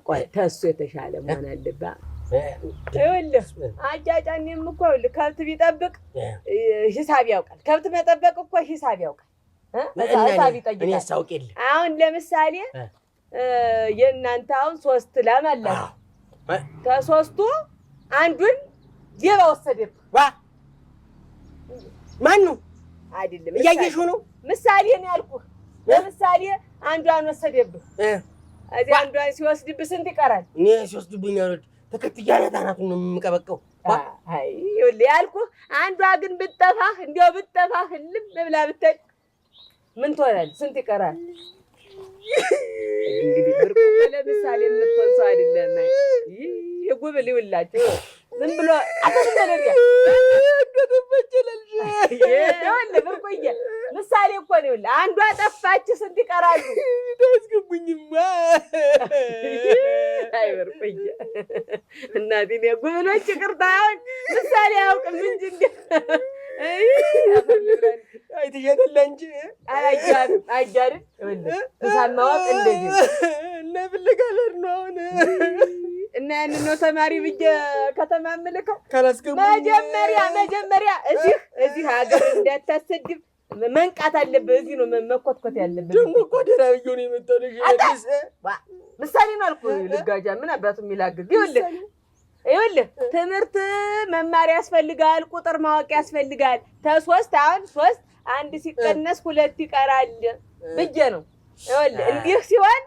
ቆይ ተሱ የተሻለ መሆን አለበት ይኸውልህ አጫጫኔም እኮ ይኸውልህ ከብት ቢጠብቅ ሂሳብ ያውቃል ከብት መጠበቅ እኮ ሂሳብ ያውቃል ሂሳብ ይጠይቃል እኔ አሳውቅ የለ አሁን ለምሳሌ የእናንተ አሁን 3 ላም አላችሁ ከ3ቱ አንዱን ሌባ ወሰደብህ ዋ ማን ነው አይደለም እያየሽው ነው ምሳሌ ነው ያልኩህ ለምሳሌ አንዷን ወሰደብህ እዚህ አንዷን ሲወስድብህ ስንት ይቀራል እኔ ሲወስድብኝ ያሉት ተከትያለህ ታናቱን ነው የምቀበቀው አይ ይኸውልህ ያልኩህ አንዷ ግን ብትጠፋህ እንደው ብትጠፋህ ልም ብላ ብትል ምን ትሆናለህ ስንት ይቀራል እንግዲህ ብርቁ ለምሳሌ የምትሆን ሰው አይደለም የጉብል ይውላችሁ ዝም ብሎ አተንደለሪያ ይኸውልህ ብርቁዬ ምሳሌ እኮ ነው ይኸውልህ አንዷ ጠፋች ስንት ይቀራሉ ታስገቡኝማ አይ ብርቁዬ እናቴ ጉብሎች ይቅርታ አሁን ምሳሌ አያውቅም እንጂ እንደ አይ ትየደለ እንጂ አያጃርም ይኸውልህ ተሳማዋቅ እንደዚህ ለብልጋለር ነው አሁን እና ያንን ነው ተማሪ ብዬ ከተማ ምልከው ካላስገቡ መጀመሪያ እዚህ ሀገር እንዳታሰድብ መንቃት አለብህ እዚህ ነው መኮትኮት ያለብህ ደግሞ እኮ ደህና ብዬሽ ነው የመጣው ልጅ ምሳሌ ነው አልኩህ ልጋጃ ምን አባቱ የሚላግግ ይኸውልህ ትምህርት መማር ያስፈልጋል ቁጥር ማወቅ ያስፈልጋል ተ3 አሁን 3 አንድ ሲቀነስ 2 ይቀራል ብዬ ነው ይኸውልህ እንዲህ ሲሆን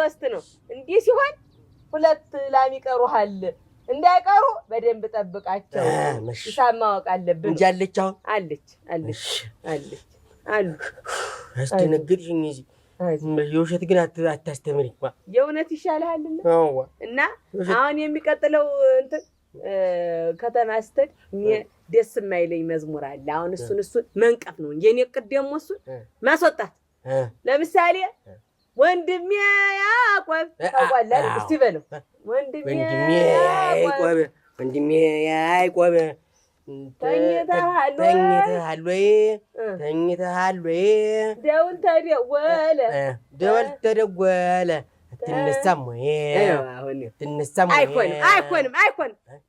3 ነው እንዲህ ሲሆን 2 ላም ይቀሩሃል እንዳይቀሩ በደንብ ጠብቃቸው ሂሳብ ማወቅ አለብን እንጂ አለች አሁን አለች አሉ አስደነግጥሽኝ እዚህ የውሸት ግን አታስተምሪ የእውነት ይሻልሃልና እና አሁን የሚቀጥለው እንትን ከተማ ስትሄድ ደስ የማይለኝ መዝሙር አለ አሁን እሱን መንቀፍ ነው የኔ እቅድ ደግሞ እሱን ማስወጣት ለምሳሌ ወንድሜ ያዕቆብ ታውቃለህ እስቲ በለው ወንድሜ ያዕቆብ ተኝተሃል ወይ ደወል ተደወለ አትነሳም ወይ አይሆንም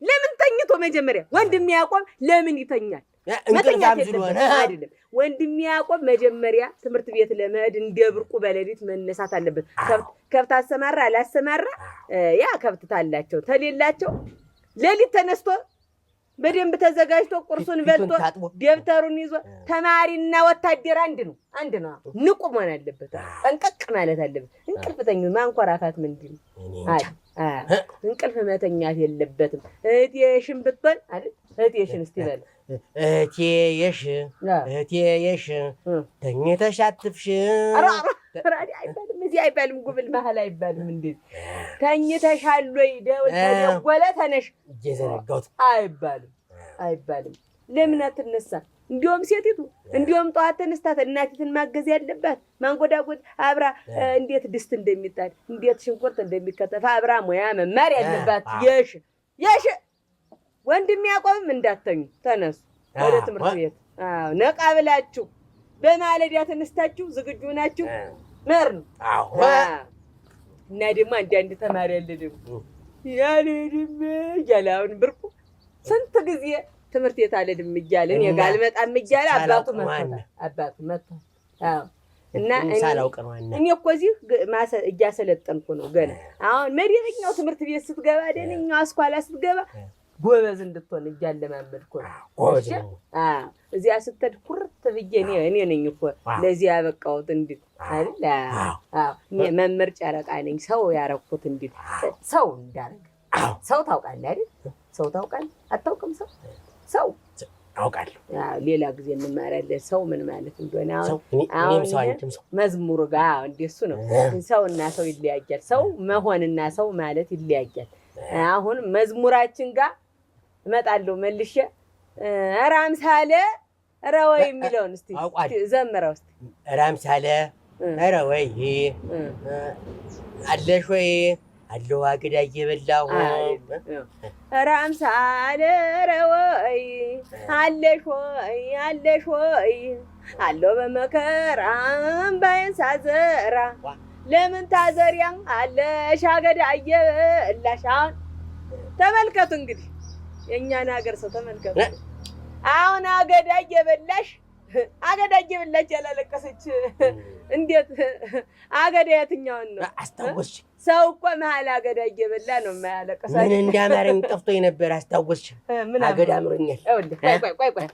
ለምን ተኝቶ መጀመሪያ ወንድሜ ያዕቆብ ለምን ይተኛል እንቅልፋም ስለሆነ አይደለም ወንድሜ ያዕቆብ መጀመሪያ ትምህርት ቤት ለመሄድ እንደ ብርቁ በሌሊት መነሳት አለበት ከብት አሰማራ አላሰማራ ያ ከብት ታላቸው ተሌላቸው ሌሊት ተነስቶ በደንብ ተዘጋጅቶ ቁርሱን በልቶ ደብተሩን ይዞ ተማሪና ወታደር አንድ ነው ንቁ መሆን አለበት ጠንቀቅ ማለት አለበት እንቅልፍተኛ ማንኮራፋት ምንድን እንቅልፍ መተኛት የለበትም እህቴሽን ብትሆን አይደል እህቴሽን እስቲ በል እህቴሽ ተኝተሽ አትፍሽ አይባልም እዚህ አይባልም ጉብል መሀል አይባልም እንዴ ተኝተሻል ወይ ደውል ተደወለ ተነሽ እየዘነጋሁት አይባልም ለምን አትነሳ እንዲያውም ሴቲቱ እንዲያውም ጠዋት ተነስታት እናቲቱን ማገዝ ያለባት ማንጎዳጎድ አብራ እንዴት ድስት እንደሚጣድ እንዴት ሽንኩርት እንደሚከተፍ አብራ ሙያ መማር ያለባት የሽ ወንድሜ ያዕቆብም እንዳተኙ ተነሱ ወደ ትምህርት ቤት ነቃ ብላችሁ በማለዳ ተነስታችሁ ዝግጁ ናችሁ መርን እና ደግሞ አንድ ተማሪ ያለ ደግሞ ያለድም እያለ ብርቁ ስንት ጊዜ ትምህርት ቤት አልሄድም እያለ እኔ ጋር አልመጣም እያለ አባቱ መጥቷል እና እኔ እኮ እዚህ እያሰለጠንኩ ነው ገና አሁን መደበኛው ትምህርት ቤት ስትገባ ደነኛው አስኳላ ስትገባ ጎበዝ እንድትሆን እያለማመድኩ ነው እዚያ ስትሄድ ኩርት ብዬ እኔ ነኝ እኮ ለዚህ ያበቃሁት እንዲህ አይደል እኔ መምህር ጨረቃ ነኝ ሰው ያረኩት እንዲህ ሰው እንዳረግ ሰው ታውቃለህ አይደል ሰው ታውቃለህ አታውቅም ሰው አውቃለሁ ሌላ ጊዜ እንማራለን ሰው ምን ማለት እንደሆነ አሁን መዝሙር ጋር እንደሱ ነው ሰውና ሰው ይለያያል ሰው መሆንና ሰው ማለት ይለያያል አሁን መዝሙራችን ጋር እመጣለሁ መልሼ ኧረ አምሳለ ኧረ ወይ የሚለውን እስቲ ዘምረው እስቲ ኧረ አምሳለ ኧረ ወይ አለሽ ወይ አለው አገዳ እየበላሁ ኧረ አምሳለ ኧረ ወይ አለሽ ወይ አለው በመከራ እምባዬን ሳዘራ ለምን ታዘሪያን አለሽ አገዳ እየበላሻን ተመልከቱ እንግዲህ የእኛን ሀገር ሰው ተመልከቱ። አሁን አገዳ እየበላሽ ያላለቀሰች እንዴት አገዳ የትኛውን ነው አስታወስሽ? ሰው እኮ መሀል አገዳ እየበላ ነው የማያለቅሰው። ምን እንዳማረኝ ጠፍቶኝ ነበር። አስታወስሽ? ምን አገዳ አምሮኛል። ቆይ